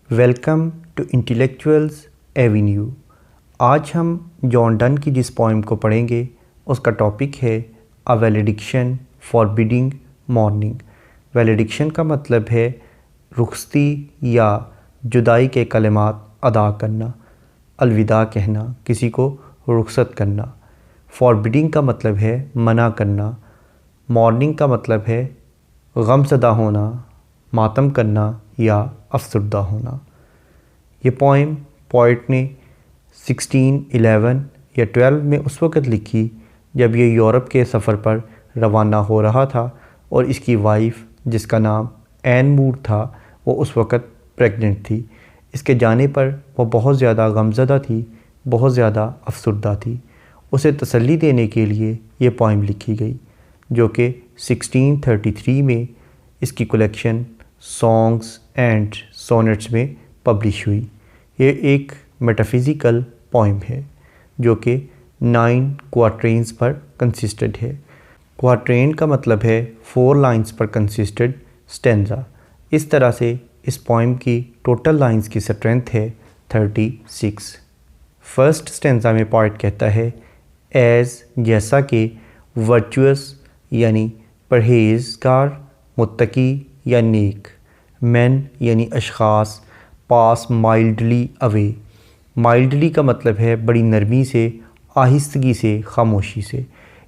Welcome to intellectuals Avenue. आज हम John Donne की जिस पोइम को पढ़ेंगे उसका टॉपिक है अ वैलेडिक्शन फॉरबिडिंग मॉर्निंग। वैलेडिक्शन का मतलब है रुखसती या जुदाई के कलिमात अदा करना, अलविदा कहना, किसी को रुखसत करना। फॉरबिडिंग का मतलब है मना करना। मॉर्निंग का मतलब है गमज़दा होना, मातम करना या अफसरदा होना। ये पोइम पोइट ने 1611 या 12 में उस वक़्त लिखी जब ये यूरोप के सफ़र पर रवाना हो रहा था और इसकी वाइफ जिसका नाम एन मूर था वो उस वक़्त प्रेग्नेंट थी। इसके जाने पर वो बहुत ज़्यादा गमज़दा थी, बहुत ज़्यादा अफसरदा थी। उसे तसल्ली देने के लिए ये पोइम लिखी गई जो कि 1633 में इसकी कलेक्शन सॉन्ग्स एंड सोनेट्स में पब्लिश हुई। ये एक मेटाफिज़िकल पोइम है जो कि 9 क्वाट्रेन्स पर कंसिस्टेड है। क्वाट्रेन का मतलब है 4 लाइंस पर कंसिस्टेड स्टेंजा। इस तरह से इस पोइम की टोटल लाइंस की स्ट्रेंथ है 36। फर्स्ट स्टेंजा में पोइट कहता है एज़ जैसा कि वर्चुअस यानी परहेज़गार, मुत्तकी या नेक, मैन यानी अशख़ास, पास माइल्डली अवे। माइल्डली का मतलब है बड़ी नरमी से, आहिस्तगी से, खामोशी से।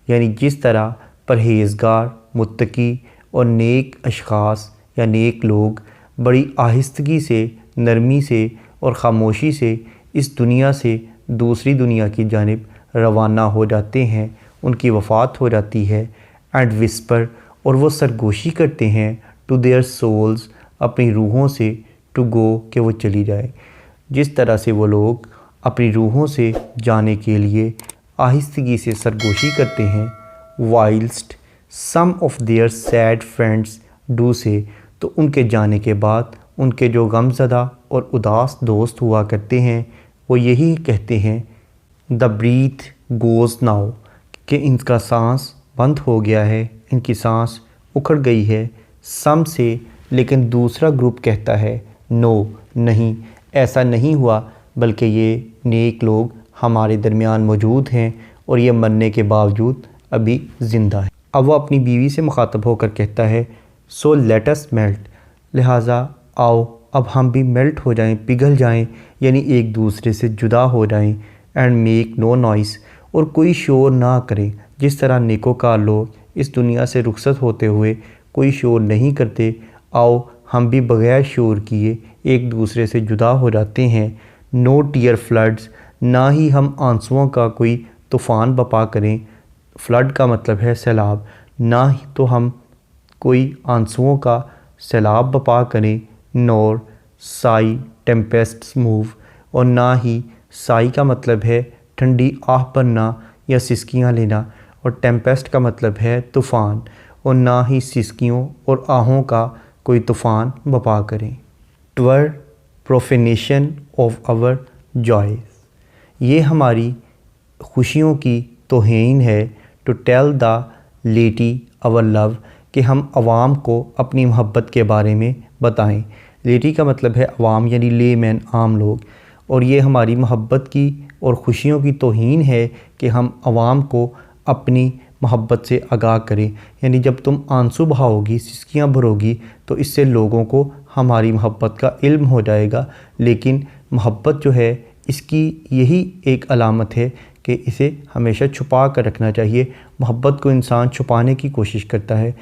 यानी जिस तरह परहेज़गार, मुत्तकी और नेक अशख़ास या नेक लोग बड़ी आहिस्तगी से, नरमी से और ख़ामोशी से इस दुनिया से दूसरी दुनिया की जानिब रवाना हो जाते हैं, उनकी वफ़ात हो जाती है। एंड विस्पर और वो सरगोशी करते हैं टू देयर सोल्स अपनी रूहों से, टू गो कि वो चली जाए। जिस तरह से वो लोग अपनी रूहों से जाने के लिए आहिस्तगी से सरगोशी करते हैं, whilst some of their sad friends do say, तो उनके जाने के बाद उनके जो गमज़दा और उदास दोस्त हुआ करते हैं वो यही कहते हैं द ब्रीथ गोज़ नाउ कि इनका सांस बंद हो गया है, इनकी सांस उखड़ गई है। सम से, लेकिन दूसरा ग्रुप कहता है नो नहीं, ऐसा नहीं हुआ, बल्कि ये नेक लोग हमारे दरमियान मौजूद हैं और ये मरने के बावजूद अभी ज़िंदा है। अब वो अपनी बीवी से मुखातब होकर कहता है सो लेट अस मेल्ट, लिहाजा आओ अब हम भी मेल्ट हो जाएं, पिघल जाएं, यानी एक दूसरे से जुदा हो जाएं। एंड मेक नो नॉइस, और कोई शोर ना करें। जिस तरह नेकोकार लोग इस दुनिया से रुखसत होते हुए कोई शोर नहीं करते, आओ हम भी बग़ैर शोर किए एक दूसरे से जुदा हो जाते हैं। नो टीयर फ्लड्स, ना ही हम आंसुओं का कोई तूफ़ान बपा करें। फ्लड का मतलब है सैलाब, ना ही तो हम कोई आंसुओं का सैलाब बपा करें। नोर साई टेम्पेस्ट्स मूव, और ना ही साई का मतलब है ठंडी आह भरना या सिसकियाँ लेना, और टेम्पेस्ट का मतलब है तूफ़ान, और ना ही सिसकियों और आहों का कोई तूफ़ान बपा करें। ट्वर प्रोफेनेशन ऑफ आवर जॉयज़, ये हमारी खुशियों की तौहीन है। टू टेल द लेटी आवर लव, कि हम अवाम को अपनी मोहब्बत के बारे में बताएं। लेटी का मतलब है अवाम यानी लेमैन, आम लोग, और ये हमारी मोहब्बत की और खुशियों की तौहीन है कि हम अवाम को अपनी मोहब्बत से आगाह करें। यानी जब तुम आंसू बहाओगी, सिसकियाँ भरोगी, तो इससे लोगों को हमारी मोहब्बत का इल्म हो जाएगा। लेकिन मोहब्बत जो है इसकी यही एक अलामत है कि इसे हमेशा छुपा कर रखना चाहिए। मोहब्बत को इंसान छुपाने की कोशिश करता है,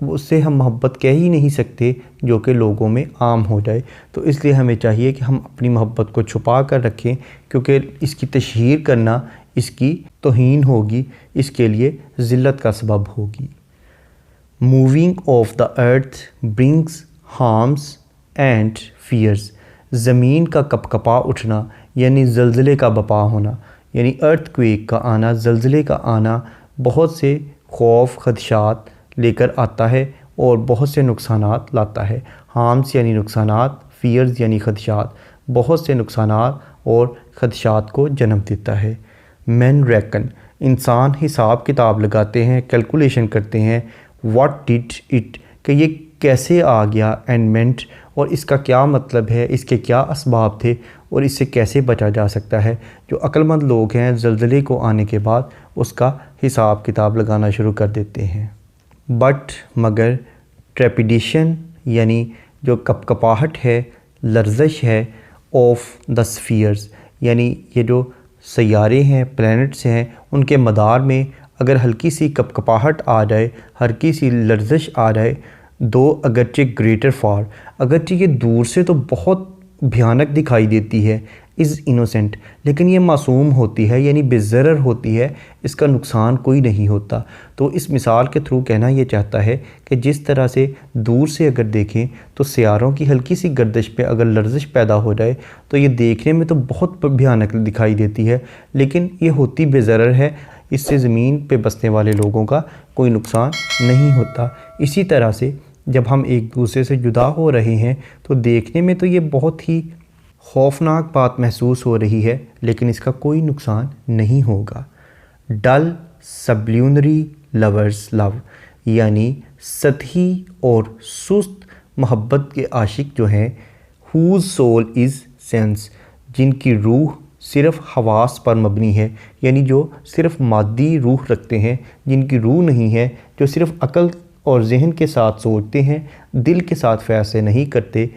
उससे हम मोहब्बत कह ही नहीं सकते जो कि लोगों में आम हो जाए। तो इसलिए हमें चाहिए कि हम अपनी मोहब्बत को छुपा कर रखें, क्योंकि इसकी तशहीर करना इसकी तौहीन होगी, इसके लिए ज़िल्लत का सबब होगी। Moving of the earth brings harms and fears, ज़मीन का कपकपा उठना यानी ज़लज़ले का बपा होना, यानी अर्थक्वेक का आना, ज़लज़ले का आना बहुत से खौफ खदशात लेकर आता है और बहुत से नुकसानात लाता है। हार्म्स यानी नुकसानात, फियर्स यानी खदशात, बहुत से नुकसानात और खदशात को जन्म देता है। मैन रेकन, इंसान हिसाब किताब लगाते हैं, कैलकुलेशन करते हैं। व्हाट डिड इट, कि ये कैसे आ गया एंड मेंट, और इसका क्या मतलब है, इसके क्या असबाब थे और इससे कैसे बचा जा सकता है। जो अक्लमंद लोग हैं ज़लज़ले को आने के बाद उसका हिसाब किताब लगाना शुरू कर देते हैं। बट मगर ट्रेपिडेशन यानी जो कपकपाहट है, लर्ज़श है ऑफ द स्फीयर्स, यानी ये जो सैयारे हैं, प्लैनेट्स हैं, उनके मदार में अगर हल्की सी कपकपाहट आ जाए, हल्की सी लर्ज़श आ जाए, दो अगरचे ग्रेटर फार, अगरचे ये दूर से तो बहुत भयानक दिखाई देती है, इज़ इनोसेंट, लेकिन ये मासूम होती है यानी बेज़रर होती है, इसका नुकसान कोई नहीं होता। तो इस मिसाल के थ्रू कहना ये चाहता है कि जिस तरह से दूर से अगर देखें तो सियारों की हल्की सी गर्दिश पे अगर लर्जिश पैदा हो जाए तो ये देखने में तो बहुत भयानक दिखाई देती है, लेकिन ये होती बेज़रर है, इससे ज़मीन पे बसने वाले लोगों का कोई नुकसान नहीं होता। इसी तरह से जब हम एक दूसरे से जुदा हो रहे हैं तो देखने में तो ये बहुत ही खौफनाक बात महसूस हो रही है, लेकिन इसका कोई नुकसान नहीं होगा। डल सब्ल्यूनरी लवर्स लव, यानी सतही और सुस्त मोहब्बत के आशिक जो हैं, हुज सोल इज़ सेंस, जिनकी रूह सिर्फ़ हवास पर मबनी है, यानी जो सिर्फ़ मादी रूह रखते हैं, जिनकी रूह नहीं है, जो सिर्फ़ अक़ल और जहन के साथ सोचते हैं, दिल के साथ फैसले नहीं करते,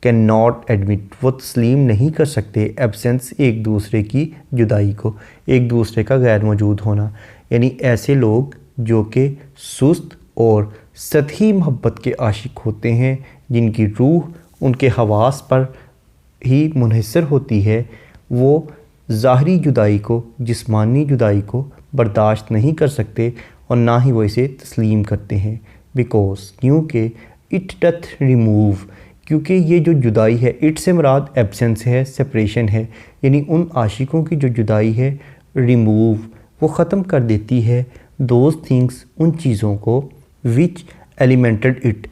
कैन नॉट एडमिट, वो तस्लीम नहीं कर सकते एब्सेंस, एक दूसरे की जुदाई को, एक दूसरे का गैर मौजूद होना। यानी ऐसे लोग जो कि सुस्त और सतही मोहब्बत के आशिक होते हैं, जिनकी रूह उनके हवास पर ही मुनहसर होती है, वो ज़ाहरी जुदाई को, जिस्मानी जुदाई को बर्दाश्त नहीं कर सकते और ना ही वो इसे तस्लीम करते हैं। बिकॉज क्योंकि इट डथ रिमूव, क्योंकि ये जो जुदाई है, इट से मुराद एब्सेंस है, सेपरेशन है, यानी उन आशिकों की जो जुदाई है, रिमूव, वो ख़त्म कर देती है दोज थिंग्स, उन चीज़ों को, विच एलिमेंटेड इट,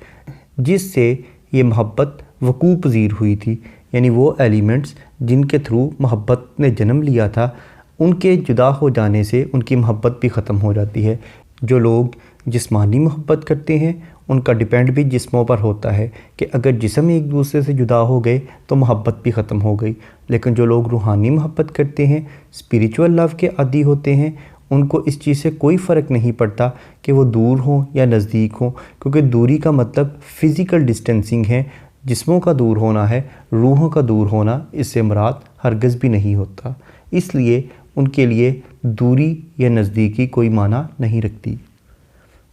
जिससे ये मोहब्बत वकू पज़ीर हुई थी, यानी वो एलिमेंट्स जिनके थ्रू मोहब्बत ने जन्म लिया था, उनके जुदा हो जाने से उनकी मोहब्बत भी ख़त्म हो जाती है। जो लोग जिस्मानी मोहब्बत करते हैं उनका डिपेंड भी जिस्मों पर होता है कि अगर जिस्म एक दूसरे से जुदा हो गए तो मोहब्बत भी ख़त्म हो गई, लेकिन जो लोग रूहानी मोहब्बत करते हैं, स्पिरिचुअल लव के आदी होते हैं, उनको इस चीज़ से कोई फ़र्क नहीं पड़ता कि वो दूर हों या नज़दीक हों, क्योंकि दूरी का मतलब फ़िज़िकल डिस्टेंसिंग है, जिस्मों का दूर होना है, रूहों का दूर होना इससे मुराद हरगिज़ भी नहीं होता। इसलिए उनके लिए दूरी या नज़दीकी कोई माना नहीं रखती।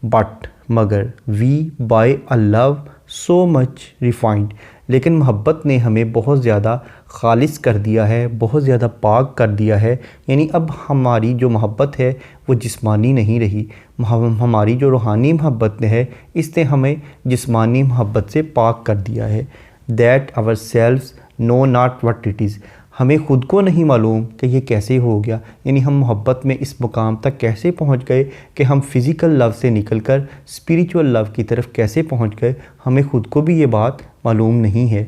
बट मगर we by a love so much refined, लेकिन मोहब्बत ने हमें बहुत ज़्यादा खालिस कर दिया है, बहुत ज़्यादा पाक कर दिया है, यानी अब हमारी जो मोहब्बत है वो जिस्मानी नहीं रही, हमारी जो रूहानी मोहब्बत है इसने हमें जिस्मानी मोहब्बत से पाक कर दिया है। That our selves know not what it is, हमें ख़ुद को नहीं मालूम कि ये कैसे हो गया, यानी हम मोहब्बत में इस मुकाम तक कैसे पहुंच गए कि हम फ़िज़िकल लव से निकलकर स्पिरिचुअल लव की तरफ कैसे पहुंच गए, हमें ख़ुद को भी ये बात मालूम नहीं है।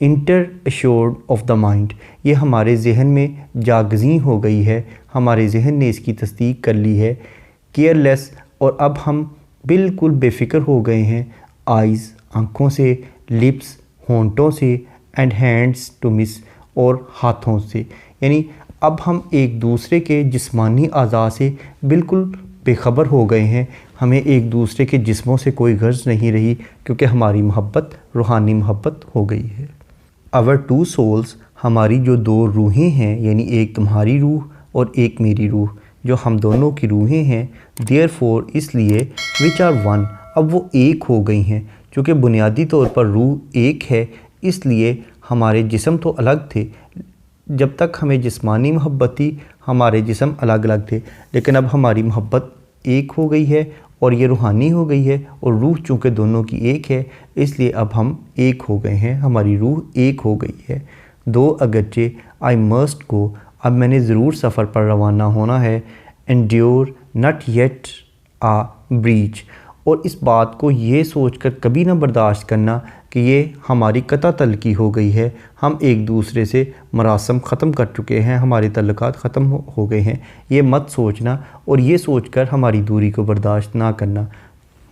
Inter assured of the mind, ये हमारे जहन में जागज़ी हो गई है, हमारे जहन ने इसकी तस्दीक कर ली है। केयरलेस, और अब हम बिल्कुल बेफिक्र हो गए हैं, आइज़, आँखों से, लिप्स, होंठों से, एंड हैंड्स टू मिस, और हाथों से, यानी अब हम एक दूसरे के जिस्मानी अज़ा से बिल्कुल बेखबर हो गए हैं, हमें एक दूसरे के जिस्मों से कोई गर्ज नहीं रही, क्योंकि हमारी मोहब्बत रूहानी मोहब्बत हो गई है। आवर टू सोल्स, हमारी जो दो रूहें हैं, यानी एक तुम्हारी रूह और एक मेरी रूह, जो हम दोनों की रूहें हैं, देयरफॉर, इसलिए, विच आर वन, अब वो एक हो गई हैं, चूँकि बुनियादी तौर पर रूह एक है, इसलिए हमारे जिस्म तो अलग थे, जब तक हमें जिस्मानी मोहब्बत थी हमारे जिस्म अलग अलग थे, लेकिन अब हमारी मोहब्बत एक हो गई है और ये रूहानी हो गई है, और रूह चूँकि दोनों की एक है इसलिए अब हम एक हो गए हैं, हमारी रूह एक हो गई है। दो अगरचे आई मस्ट गो, अब मैंने ज़रूर सफ़र पर रवाना होना है, endure not yet a breach, और इस बात को ये सोचकर कभी ना बर्दाश्त करना कि ये हमारी कता तल्की हो गई है, हम एक दूसरे से मरासम ख़त्म कर चुके हैं, हमारे तल्लुकात ख़त्म हो गए हैं, ये मत सोचना और ये सोचकर हमारी दूरी को बर्दाश्त ना करना।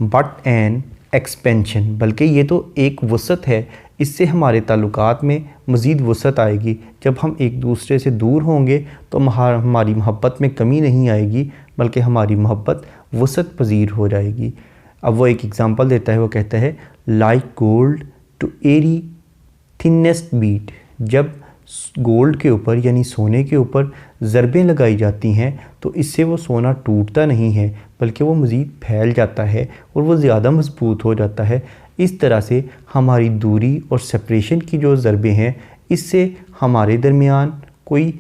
बट एन एक्सपेंशन, बल्कि ये तो एक वसअत है। इससे हमारे ताल्लुकात में मज़ीद वसअत आएगी। जब हम एक दूसरे से दूर होंगे तो हमारी मोहब्बत में कमी नहीं आएगी, बल्कि हमारी मोहब्बत वसअत पजीर हो जाएगी। अब वो एक एग्ज़ाम्पल देता है, वो कहता है like gold to airy thinnest beat. जब गोल्ड के ऊपर यानी सोने के ऊपर ज़रबें लगाई जाती हैं तो इससे वो सोना टूटता नहीं है, बल्कि वो मज़ीद फैल जाता है और वो ज़्यादा मजबूत हो जाता है। इस तरह से हमारी दूरी और सेपरेशन की जो ज़रबें हैं, इससे हमारे दरमियान कोई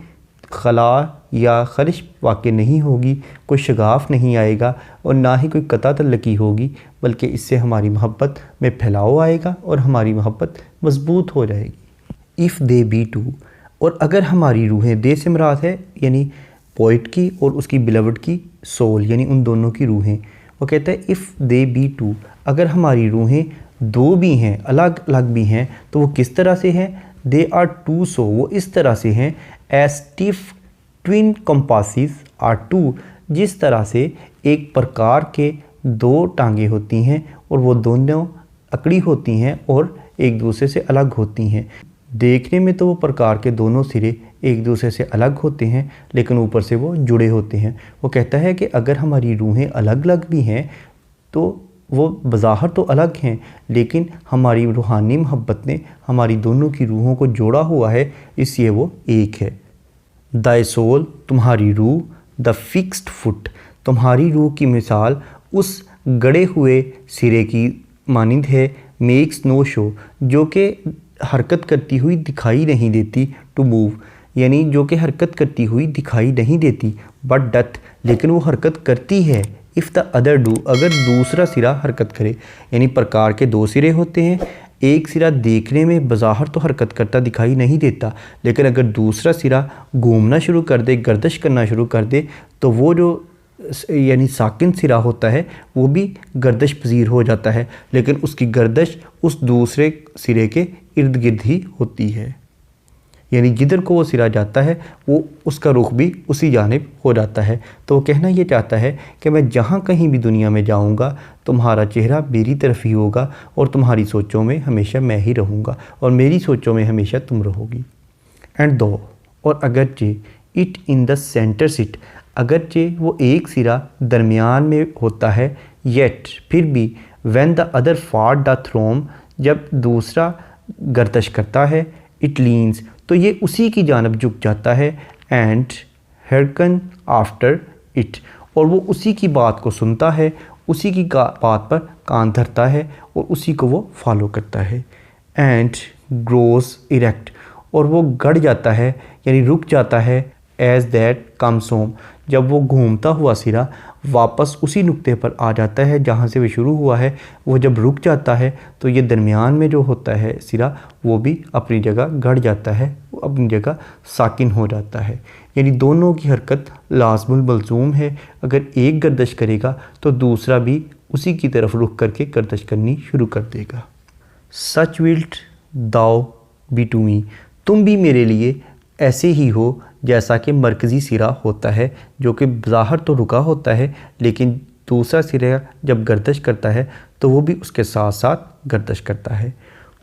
खला या खरिश वाक़ नहीं होगी, कोई शगाफ नहीं आएगा और ना ही कोई कता तल्लकी होगी, बल्कि इससे हमारी मोहब्बत में फैलाव आएगा और हमारी मोहब्बत मजबूत हो जाएगी। इफ़ दे बी टू, और अगर हमारी रूहें, दे से मुराद है यानी पोइट की और उसकी बिलवड की सोल, यानी उन दोनों की रूहें। वो कहता है इफ़ दे बी टू, अगर हमारी रूहें दो भी हैं, अलग अलग भी हैं, तो वो किस तरह से हैं? दे आर टू सो, वो इस तरह से हैं as stiff twin compasses are two, जिस तरह से एक प्रकार के दो टांगे होती हैं और वो दोनों अकड़ी होती हैं और एक दूसरे से अलग होती हैं। देखने में तो वो प्रकार के दोनों सिरे एक दूसरे से अलग होते हैं, लेकिन ऊपर से वो जुड़े होते हैं। वो कहता है कि अगर हमारी रूहें अलग अलग भी हैं तो वो बज़ाहिर तो अलग हैं, लेकिन हमारी रूहानी मोहब्बत ने हमारी दोनों की रूहों को जोड़ा हुआ है, इसलिए वो एक है। दाई सोल, तुम्हारी रूह, द फिक्स्ड फुट, तुम्हारी रूह की मिसाल उस गड़े हुए सिरे की मानिंद है। मेक्स नो शो, जो कि हरकत करती हुई दिखाई नहीं देती। टू मूव, यानी जो कि हरकत करती हुई दिखाई नहीं देती। बट डथ, लेकिन वो हरकत करती है। इफ़ द अदर डू, अगर दूसरा सिरा हरकत करे, यानी प्रकार के दो सिरे होते हैं। एक सिरा देखने में बज़ाहिर तो हरकत करता दिखाई नहीं देता, लेकिन अगर दूसरा सिरा घूमना शुरू कर दे, गर्दिश करना शुरू कर दे, तो वो जो यानी साकिन सिरा होता है वो भी गर्दिश पजीर हो जाता है, लेकिन उसकी गर्दिश उस दूसरे सिरे के इर्द गिर्द ही होती है। यानी जिधर को वो सिरा जाता है वो उसका रुख भी उसी जानिब हो जाता है। तो वो कहना ये चाहता है कि मैं जहाँ कहीं भी दुनिया में जाऊँगा तुम्हारा चेहरा मेरी तरफ ही होगा और तुम्हारी सोचों में हमेशा मैं ही रहूँगा और मेरी सोचों में हमेशा तुम रहोगी। एंड दो, और अगरचे it in the center sit, अगरचे वो एक सिरा दरमियान में होता है, येट फिर भी when the other far the थ्रोम, जब दूसरा गर्दश करता है, इट लीन्स, तो ये उसी की जानब झुक जाता है। एंड हेरकन आफ्टर इट, और वो उसी की बात को सुनता है, उसी की बात पर कान धरता है और उसी को वो फॉलो करता है। एंड ग्रोस इरेक्ट, और वो गड़ जाता है यानी रुक जाता है। एज दैट कम्स होम, जब वो घूमता हुआ सिरा वापस उसी नुक्ते पर आ जाता है जहाँ से वो शुरू हुआ है, वो जब रुक जाता है तो ये दरमियान में जो होता है सिरा वो भी अपनी जगह गड़ जाता है, वो अपनी जगह साकिन हो जाता है। यानी दोनों की हरकत लाज़मुल मलज़ूम है। अगर एक गर्दश करेगा तो दूसरा भी उसी की तरफ रुख करके गर्दश करनी शुरू कर देगा। सच विल्ट दाओ बी टू मी, तुम भी मेरे लिए ऐसे ही हो जैसा कि मरकज़ी सिरा होता है, जो कि ज़ाहिर तो रुका होता है, लेकिन दूसरा सिरा जब गर्दश करता है तो वो भी उसके साथ साथ गर्दश करता है।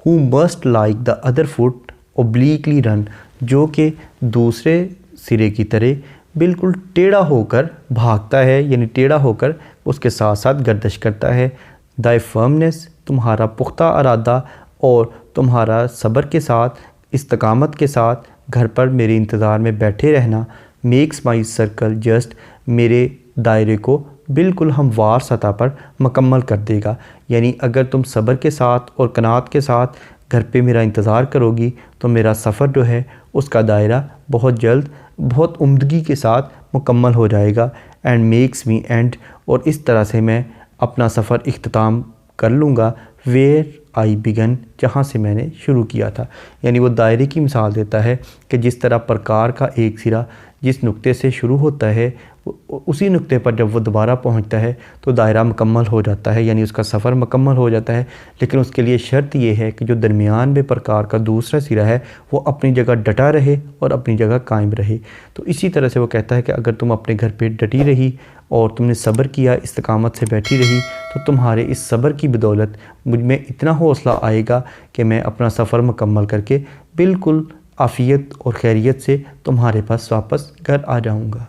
Thou must like the other foot obliquely run, जो कि दूसरे सिरे की तरह बिल्कुल टेढ़ा होकर भागता है, यानी टेढ़ा होकर उसके साथ साथ गर्दश करता है। दाई फर्मनेस, तुम्हारा पुख्ता इरादा और तुम्हारा सब्र के साथ, इस्तकामत के साथ घर पर मेरे इंतज़ार में बैठे रहना, मेक्स माई सर्कल जस्ट, मेरे दायरे को बिल्कुल हमवार सतह पर मुकम्मल कर देगा। यानी अगर तुम सब्र के साथ और कनात के साथ घर पे मेरा इंतज़ार करोगी तो मेरा सफ़र जो है उसका दायरा बहुत जल्द बहुत उम्दगी के साथ मुकम्मल हो जाएगा। एंड मेक्स मी एंड, और इस तरह से मैं अपना सफ़र इख्तिताम कर लूँगा वेयर आई बिगन, जहाँ से मैंने शुरू किया था। यानी वो दायरे की मिसाल देता है कि जिस तरह प्रकार का एक सिरा जिस नुक्ते से शुरू होता है उसी नुक्ते पर जब वो दोबारा पहुंचता है तो दायरा मुकम्मल हो जाता है, यानी उसका सफ़र मुकम्मल हो जाता है। लेकिन उसके लिए शर्त ये है कि जो दरमियान में प्रकार का दूसरा सिरा है वो अपनी जगह डटा रहे और अपनी जगह कायम रहे। तो इसी तरह से वो कहता है कि अगर तुम अपने घर पे डटी रही और तुमने सब्र किया, इस्तकामत से बैठी रही, तो तुम्हारे इस सब्र की बदौलत मुझ में इतना हौसला आएगा कि मैं अपना सफ़र मुकम्मल करके बिल्कुल आफ़ियत और खैरियत से तुम्हारे पास वापस घर आ जाऊंगा।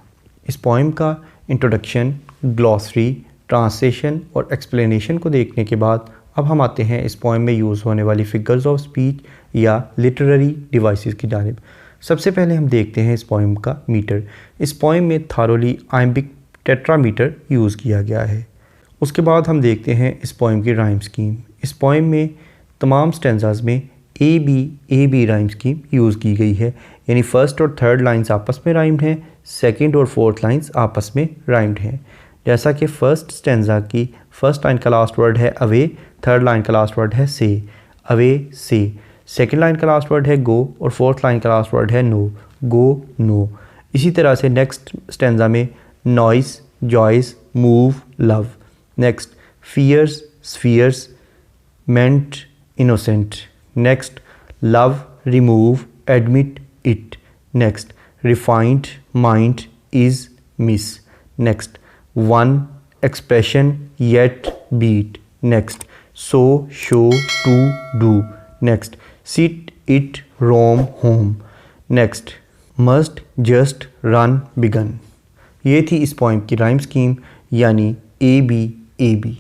इस पोइम का इंट्रोडक्शन, ग्लॉसरी, ट्रांसलेशन और एक्सप्लेनेशन को देखने के बाद अब हम आते हैं इस पोइम में यूज़ होने वाली फिगर्स ऑफ स्पीच या लिटरेरी डिवाइसेस की जानिब। सबसे पहले हम देखते हैं इस पोइम का मीटर। इस पोइम में थारोली आइम्बिक टेट्रामीटर यूज़ किया गया है। उसके बाद हम देखते हैं इस पोइम की राइम स्कीम। इस पोइम में तमाम स्टेंजाज में A B rhyme scheme use की गई है, यानी फर्स्ट और थर्ड लाइंस आपस में राइम्ड हैं, सेकंड और फोर्थ लाइंस आपस में राइम्ड हैं। जैसा कि फर्स्ट स्टेंजा की फर्स्ट लाइन का लास्ट वर्ड है अवे, थर्ड लाइन का लास्ट वर्ड है say, away say. Second line का लास्ट वर्ड है गो और फोर्थ लाइन का लास्ट वर्ड है नो, गो नो। इसी तरह से नेक्स्ट स्टेंजा में noise, joys, move, love. Next fears, spheres, meant, innocent. Next love, remove, admit, it. Next refined, mind, is, miss. Next one, expression, yet, beat. Next so, show, to, do. Next sit, it, roam, home. Next must, just, run, begun. ये थी इस poem की rhyme scheme, यानी A B.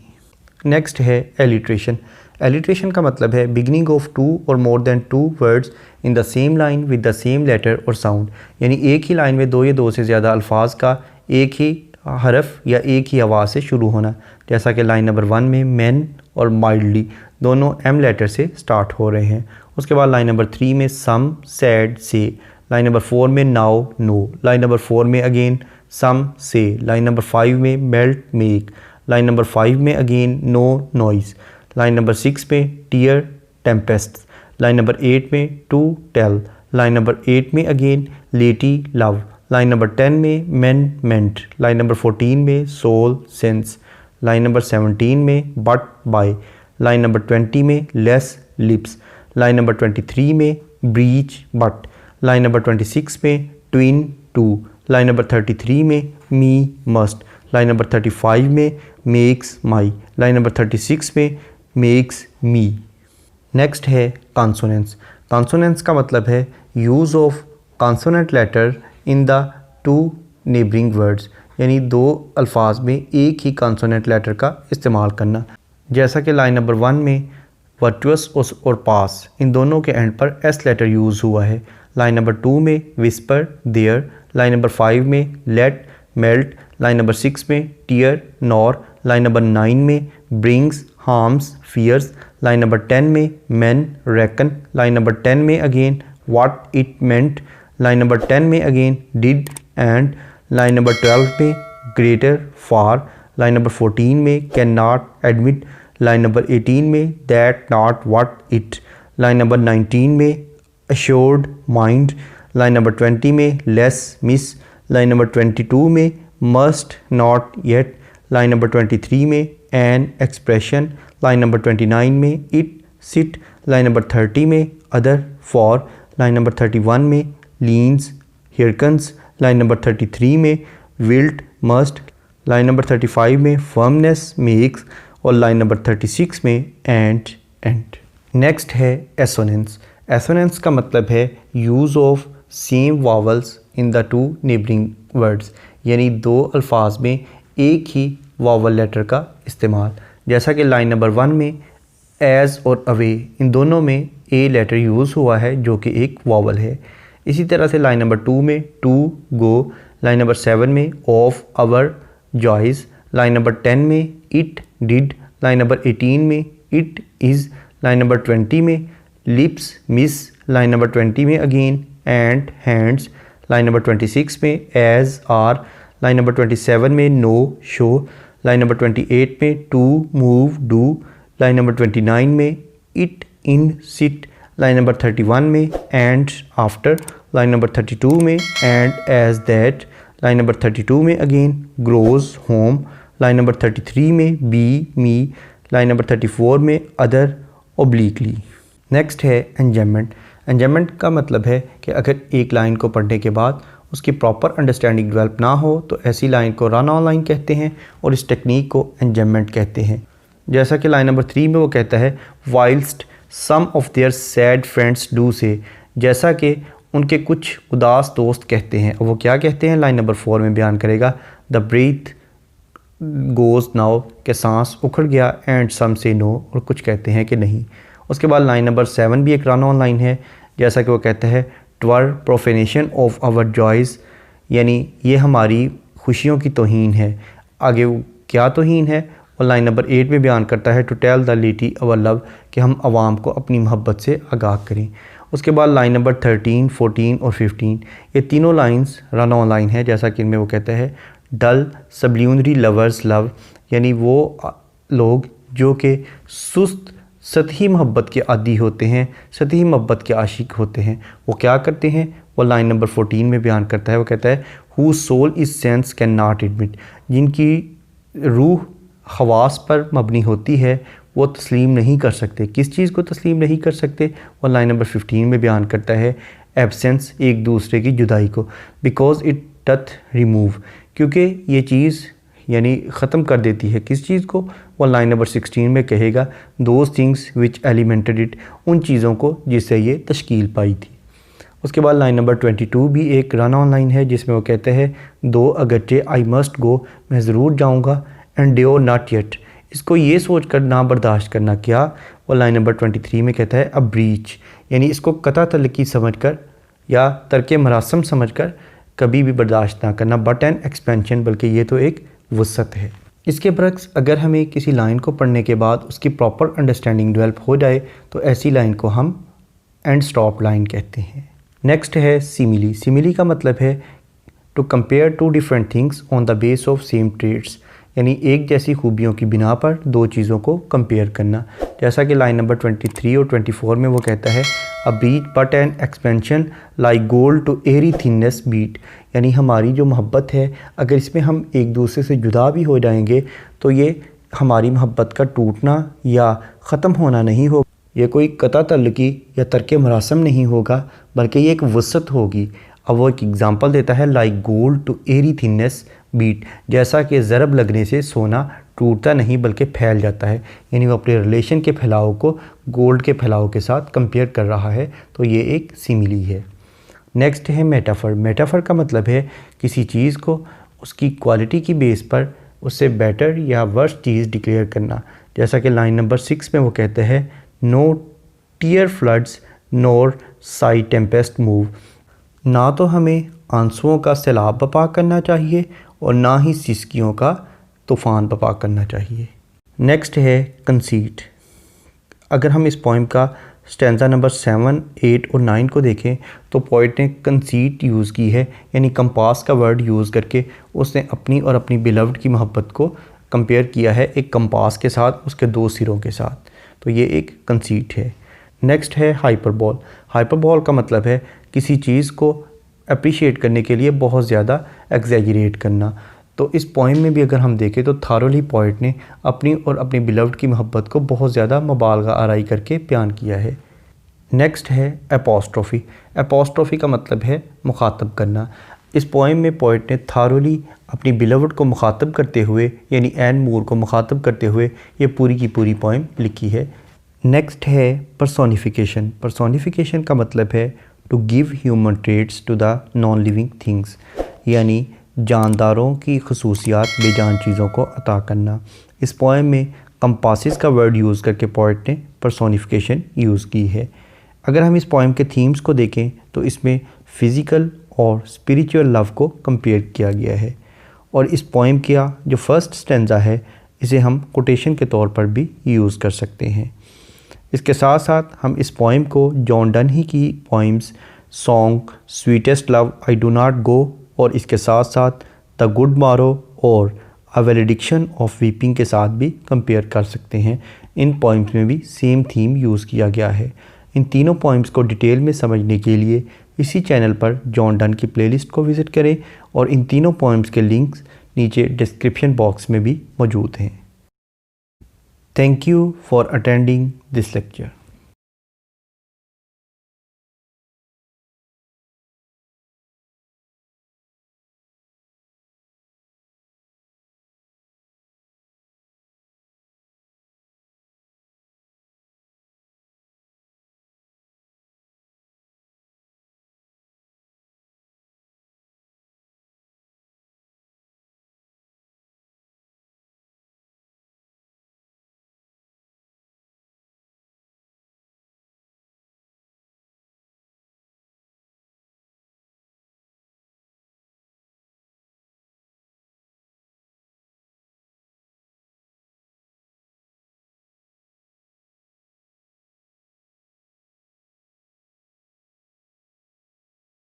Next है alliteration. Alliteration का मतलब है beginning of two और more than two words in the same line with the same letter और साउंड, यानी एक ही लाइन में दो या दो से ज़्यादा अल्फाज का एक ही हरफ या एक ही आवाज़ से शुरू होना। जैसा कि लाइन नंबर 1 में मैन और माइल्डली दोनों एम लेटर से स्टार्ट हो रहे हैं। उसके बाद लाइन नंबर 3 में सम, सैड, से। लाइन नंबर 4 में नाउ, नो। लाइन नंबर 4 में अगेन सम, से। लाइन नंबर 5 में मेल्ट, मेक। लाइन नंबर 5 में again no, noise. Line number 6 में टीयर, टेम्पेस्ट। लाइन नंबर 8 में टू, टेल। लाइन नंबर 8 में अगेन लेटी, लव। लाइन नंबर 10 में मेन, मेंट। लाइन नंबर 14 में सोल, सेंस। लाइन नंबर 17 में बट, बाय। लाइन नंबर 20 में less, lips. Line number 23 में breach, but. Line number 26 में twin, to. Line number 33 में मी, must. Line number 35 में मेक्स, माई। Line number 36 में makes, me. Next है consonants. Consonants का मतलब है use of consonant letter in the two neighbouring words, यानी दो अल्फाज में एक ही कॉन्सोनेंट लेटर का इस्तेमाल करना। जैसा कि लाइन नंबर 1 में वर्चुअस और पास, इन दोनों के एंड पर एस लेटर यूज़ हुआ है। लाइन नंबर 2 में विस्पर, देयर। लाइन नंबर 5 में लेट, मेल्ट। लाइन नंबर 6 में टीयर, नॉर। लाइन नंबर 9 में brings, harms, fears. Line number 10 में मैन, रेकन। लाइन नंबर 10 में again what it meant. Line number 10 में again did, and. Line number 12 में greater, far. Line number 14 में can not, admit. Line number 18 में that, not, what, it. Line number 19 में assured, mind. Line number 20 में less, miss. Line number 22 में must, not, yet. Line number 23 में N, expression. Line number 29 में it, seat. Line number 30 में other, for. Line number 31 में leans, हियरकन्स। Line number 33 में wilt, must. Line number 35 में firmness, makes. और line number 36 में and, and. Next है assonance. Assonance का मतलब है use of same vowels in the two neighbouring words, यानी दो अल्फाज में एक ही वावल लेटर का इस्तेमाल। जैसा कि लाइन नंबर 1 में एज़ और अवे, इन दोनों में ए लेटर यूज़ हुआ है जो कि एक वावल है। इसी तरह से लाइन नंबर 2 में टू, गो। लाइन नंबर 7 में of, our, joys. Line number 10 में इट, डिड। लाइन नंबर 18 में इट, इज़। लाइन नंबर 20 में लिप्स, मिस। लाइन नंबर 20 में again and, hands. Line number 26 में एज, आर। लाइन नंबर 27 में no, show. Line number 28 में to, move, do. Line number 29 में it, in, sit. Line number 31 में and, after. Line number 32 में and, edge, that. Line number 32 में again grows home, line number 33 में B मी, line number 34 में other obliquely. Next है एंजायमेंट। एंजायमेंट का मतलब है कि अगर एक लाइन को पढ़ने के बाद उसकी प्रॉपर अंडरस्टैंडिंग डेवलप ना हो तो ऐसी लाइन को रन ऑन लाइन कहते हैं और इस टेक्निक को एंजायमेंट कहते हैं। जैसा कि लाइन नंबर 3 में वो कहता है whilst some of their sad friends do say, जैसा कि उनके कुछ उदास दोस्त कहते हैं। और वो क्या कहते हैं लाइन नंबर 4 में बयान करेगा द ब्रीथ गोज नाउ, के सांस उखड़ गया, एंड सम से नो, और कुछ कहते हैं कि नहीं। उसके बाद लाइन नंबर 7 भी एक रन ऑन लाइन है, जैसा कि वो कहता है ट्वर प्रोफेनेशन ऑफ आवर जॉयज़, यानी ये हमारी खुशियों की तौहीन है। आगे वो क्या तौहीन है और लाइन नंबर 8 में बयान करता है to tell the laity our love, कि हम आवाम को अपनी मोहब्बत से आगाह करें। उसके बाद लाइन नंबर 13, 14 और 15 ये तीनों लाइंस रन ऑन लाइन है, जैसा कि इनमें वो कहता है डल सब्ल्यूनरी लवर्स लव, यानी वो लोग जो कि सुस्त सतही मोहब्बत के आदी होते हैं, सतही मोहब्बत के आशिक होते हैं, वो क्या करते हैं। वो लाइन नंबर 14 में बयान करता है, वो कहता है who soul is sense can not admit, जिनकी रूह खवास पर मबनी होती है वो तस्लीम नहीं कर सकते। किस चीज़ को तस्लीम नहीं कर सकते? वो लाइन नंबर 15 में बयान करता है एब्सेंस, एक दूसरे की जुदाई को, बिकॉज इट डथ रिमूव, क्योंकि ये चीज़ यानी ख़त्म कर देती है किस चीज़ को। वो लाइन नंबर 16 में कहेगा दोज थिंग्स विच एलिमेंटेड इट, उन चीज़ों को जिससे ये तश्कील पाई थी। उसके बाद लाइन नंबर 22 भी एक रन ऑन लाइन है, जिसमें वो कहते हैं दो अगरचे आई मस्ट गो, मैं ज़रूर जाऊँगा, एंड डे नॉट येट, इसको ये सोच कर ना बर्दाश्त करना क्या। वो लाइन नंबर 23 में कहता है अ ब्रीच, यानी इसको कता तलकी समझ कर या तर्के मरासम समझ कर कभी भी बर्दाश्त ना करना, बट एन एक्सपेंशन, बल्कि ये तो एक वसत है। इसके बरक्स अगर हमें किसी लाइन को पढ़ने के बाद उसकी प्रॉपर अंडरस्टैंडिंग डेवलप हो जाए तो ऐसी लाइन को हम एंड स्टॉप लाइन कहते हैं। नेक्स्ट है सिमिली। सिमिली का मतलब है to compare two different things on the base of same traits, यानी एक जैसी खूबियों की बिना पर दो चीज़ों को कंपेयर करना। जैसा कि लाइन नंबर 23 और 24 में वो कहता है a beat but an expansion like gold to airy thinness beat, यानी हमारी जो मोहब्बत है अगर इसमें हम एक दूसरे से जुदा भी हो जाएंगे तो ये हमारी मोहब्बत का टूटना या ख़त्म होना नहीं होगा, ये कोई कता तल्लुकी या तर्के मरासम नहीं होगा, बल्कि ये एक वसत होगी। अब वो एक एग्ज़ाम्पल देता है like gold to airy thinness beat, जैसा कि ज़रब लगने से सोना टूटता नहीं बल्कि फैल जाता है, यानी वो अपने रिलेशन के फैलाव को गोल्ड के फैलाव के साथ कंपेयर कर रहा है, तो ये एक सिमिली है। नेक्स्ट है मेटाफर। मेटाफर का मतलब है किसी चीज़ को उसकी क्वालिटी की बेस पर उससे बेटर या वर्स्ट चीज़ डिक्लेयर करना। जैसा कि लाइन नंबर 6 में वो कहते हैं नो टीयर फ्लड्स नोर साई टेम्पेस्ट मूव, ना तो हमें आंसुओं का सैलाब बपा करना चाहिए और ना ही सिसकियों का तूफ़ान बपा करना चाहिए। नेक्स्ट है कंसीट। अगर हम इस पोइम का स्टैंजा नंबर 7, 8 और 9 को देखें तो पोइट ने कंसीट यूज़ की है, यानी कंपास का वर्ड यूज़ करके उसने अपनी और अपनी बिलव्ड की मोहब्बत को कंपेयर किया है एक कंपास के साथ, उसके दो सिरों के साथ, तो ये एक कंसीट है। नेक्स्ट है हाइपरबॉल। हाइपरबॉल का मतलब है किसी चीज़ को अप्रिशिएट करने के लिए बहुत ज़्यादा एग्जैजरेट करना। तो इस पोइम में भी अगर हम देखें तो थारोली पोइट ने अपनी और अपनी बिलव्ड की मोहब्बत को बहुत ज़्यादा मुबालगा आराई करके बयान किया है। नेक्स्ट है एपोस्ट्रोफी। एपोस्ट्रोफी का मतलब है मुखातब करना। इस पोइम में पोइट ने थारोली अपनी बिलव्ड को मुखातब करते हुए यानी एन मूर को मुखातब करते हुए ये पूरी की पूरी पोइम लिखी है। नेक्स्ट है पर्सोनिफिकेशन। पर्सोनिफिकेशन का मतलब है to give human traits to the non living things, यानी जानदारों की खसूसियात बेजान चीज़ों को अता करना। इस पोएम में कंपासिस का वर्ड यूज़ करके पोइट ने पर्सोनिफिकेशन यूज़ की है। अगर हम इस पोएम के थीम्स को देखें तो इसमें फ़िज़िकल और स्पिरिचुअल लव को कंपेयर किया गया है, और इस पोएम का जो फर्स्ट स्टैंजा है इसे हम कोटेशन के तौर पर भी यूज़ कर सकते हैं। इसके साथ साथ हम इस पोएम को जॉन डन ही की poems song sweetest love, I do not go, और इसके साथ साथ द गुड मारो और अ वैलिडिक्शन ऑफ वीपिंग के साथ भी कंपेयर कर सकते हैं। इन पोइम्स में भी सेम थीम यूज़ किया गया है। इन तीनों पोइम्स को डिटेल में समझने के लिए इसी चैनल पर जॉन डन की प्लेलिस्ट को विज़िट करें और इन तीनों पोएम्स के लिंक्स नीचे डिस्क्रिप्शन बॉक्स में भी मौजूद हैं। Thank you for attending this lecture.